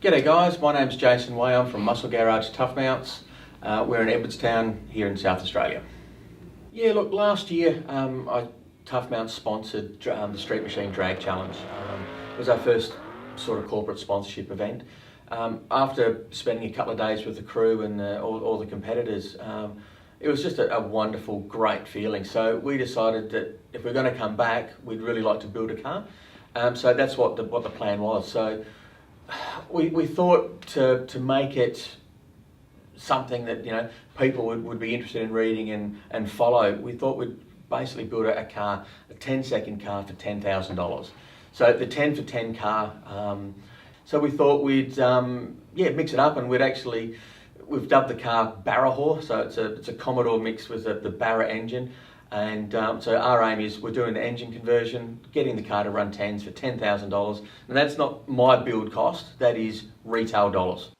G'day guys, my name's Jason Way. I'm from Muscle Garage Tough Mounts. We're in Edwardstown here in South Australia. Yeah, look, last year Tough Mounts sponsored the Street Machine Drag Challenge. It was our first sort of corporate sponsorship event. After spending a couple of days with the crew and all the competitors, it was just a wonderful, great feeling. So we decided that if we're going to come back, we'd really like to build a car. So that's what the plan was. So we thought to make it something that people would be interested in reading and follow. We thought we'd basically build a car, a 10-second car for $10,000. So the 10 for 10 car. So we thought we'd mix it up, and we've dubbed the car Barrawhore. So it's a Commodore mixed with the Barra engine. And so our aim is we're doing the engine conversion, getting the car to run 10s for $10,000. And that's not my build cost, that is retail dollars.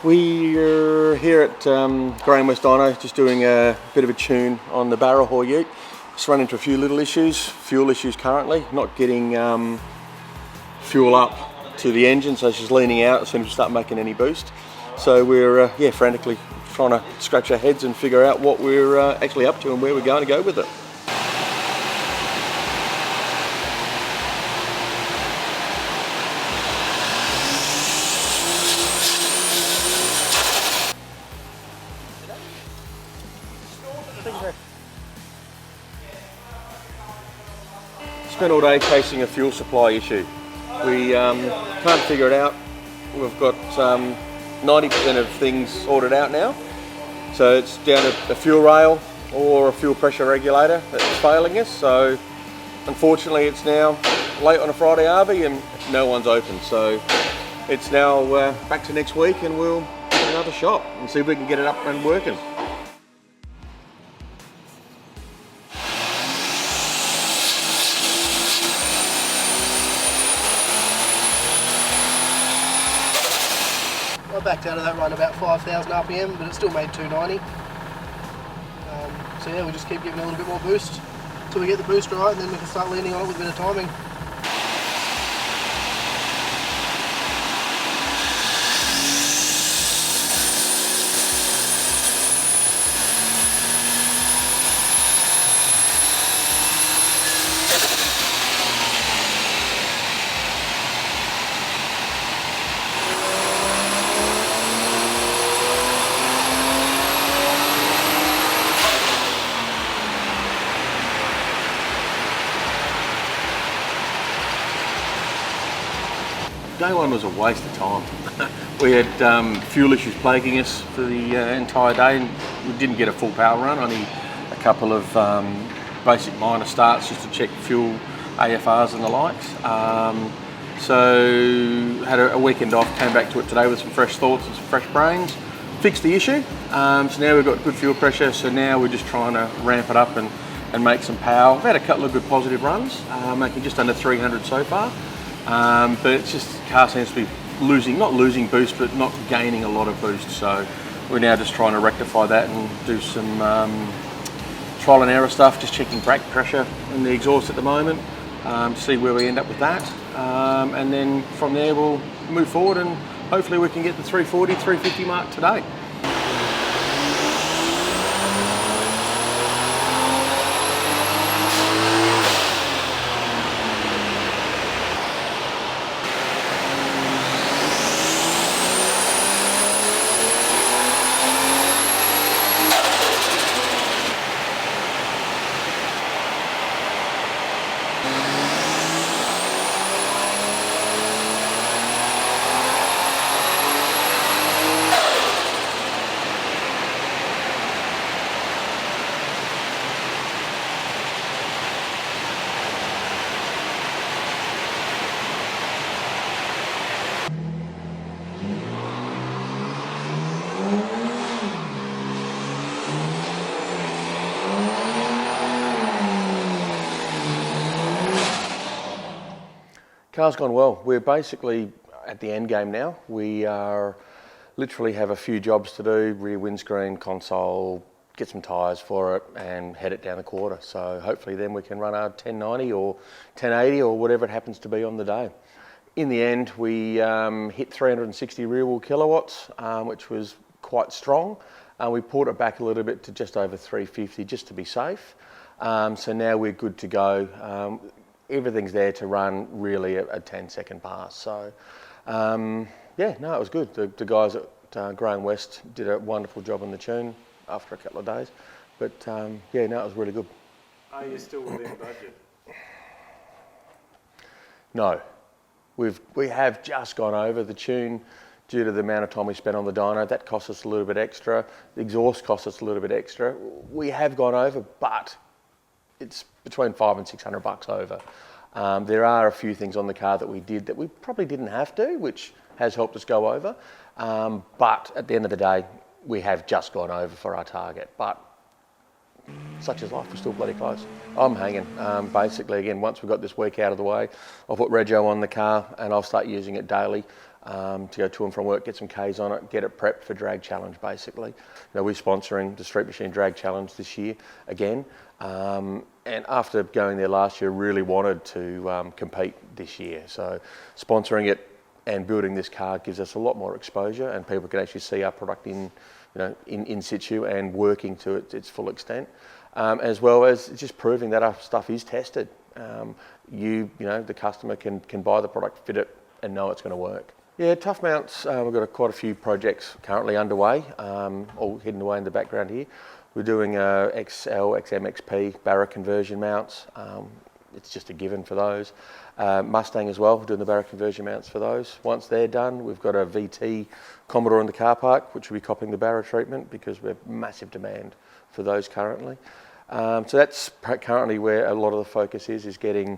We're here at Graham West Dyno, just doing a bit of a tune on the Barrawhore Ute. Just run into a few little issues, fuel issues currently, not getting fuel up to the engine, so it's just leaning out as soon as we start making any boost. So we're frantically trying to scratch our heads and figure out what we're actually up to and where we're going to go with it. Spent all day chasing a fuel supply issue. We can't figure it out. We've got 90% of things sorted out now. So it's down to a fuel rail or a fuel pressure regulator that's failing us. So unfortunately it's now late on a Friday arby and no one's open. So it's now back to next week and we'll get another shot and see if we can get it up and working. I backed out of that run about 5,000 RPM, but it still made 290. So yeah, we just keep giving it a little bit more boost until we get the boost right, and then we can start leaning on it with a bit of timing. Day one was a waste of time. We had fuel issues plaguing us for the entire day, and we didn't get a full power run, only a couple of basic minor starts just to check fuel AFRs and the likes. So had a weekend off, came back to it today with some fresh thoughts and some fresh brains, fixed the issue. So now we've got good fuel pressure, so now we're just trying to ramp it up and make some power. We've had a couple of good positive runs, making just under 300 so far. But it's just, the car seems to be not losing boost, but not gaining a lot of boost. So we're now just trying to rectify that and do some trial and error stuff, just checking brake pressure in the exhaust at the moment, see where we end up with that. And then from there we'll move forward and hopefully we can get the 340, 350 mark today. Car's gone well. We're basically at the end game now. We are literally have a few jobs to do, rear windscreen, console, get some tyres for it and head it down the quarter. So hopefully then we can run our 1090 or 1080 or whatever it happens to be on the day. In the end, we hit 360 rear wheel kilowatts, which was quite strong. We pulled it back a little bit to just over 350 just to be safe. So now we're good to go. Everything's there to run really a 10-second pass. So yeah, no, it was good. The guys at Graham West did a wonderful job on the tune after a couple of days. But yeah, no, it was really good. Are you still within budget? No, we have just gone over the tune due to the amount of time we spent on the dyno. That cost us a little bit extra. The exhaust cost us a little bit extra. We have gone over, but it's between $500 and $600 over. There are a few things on the car that we did that we probably didn't have to, which has helped us go over. But at the end of the day, we have just gone over for our target. But such is life, we're still bloody close. I'm hanging. Basically, again, once we've got this week out of the way, I'll put Rego on the car and I'll start using it daily to go to and from work, get some Ks on it, get it prepped for Drag Challenge, basically. You know, we're sponsoring the Street Machine Drag Challenge this year again. And after going there last year, really wanted to compete this year. So sponsoring it and building this car gives us a lot more exposure, and people can actually see our product in situ and working to its full extent, as well as just proving that our stuff is tested. You know, the customer can buy the product, fit it, and know it's going to work. Yeah, tough mounts. We've got quite a few projects currently underway, all hidden away in the background here. We're doing XL, XM, XP Barra conversion mounts. It's just a given for those. Mustang as well, we're doing the Barra conversion mounts for those. Once they're done, we've got a VT Commodore in the car park, which will be copying the Barra treatment because we have massive demand for those currently. So that's currently where a lot of the focus is getting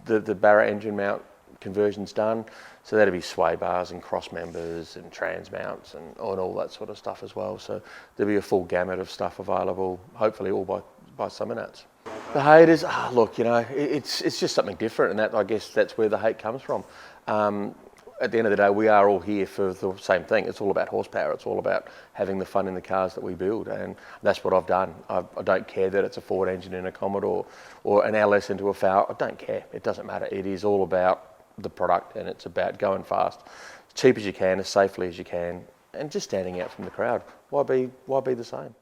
the Barra engine mount conversions done. So that'll be sway bars and cross members and trans mounts and all that sort of stuff as well. So there'll be a full gamut of stuff available, hopefully all by summer nuts. The haters, look, you know, it's just something different, and that, I guess that's where the hate comes from. At the end of the day, we are all here for the same thing. It's all about horsepower. It's all about having the fun in the cars that we build, and that's what I've done. I don't care that it's a Ford engine in a Commodore or an LS into a FAL. I don't care. It doesn't matter. It is all about the product, and it's about going fast, as cheap as you can, as safely as you can, and just standing out from the crowd. Why be the same?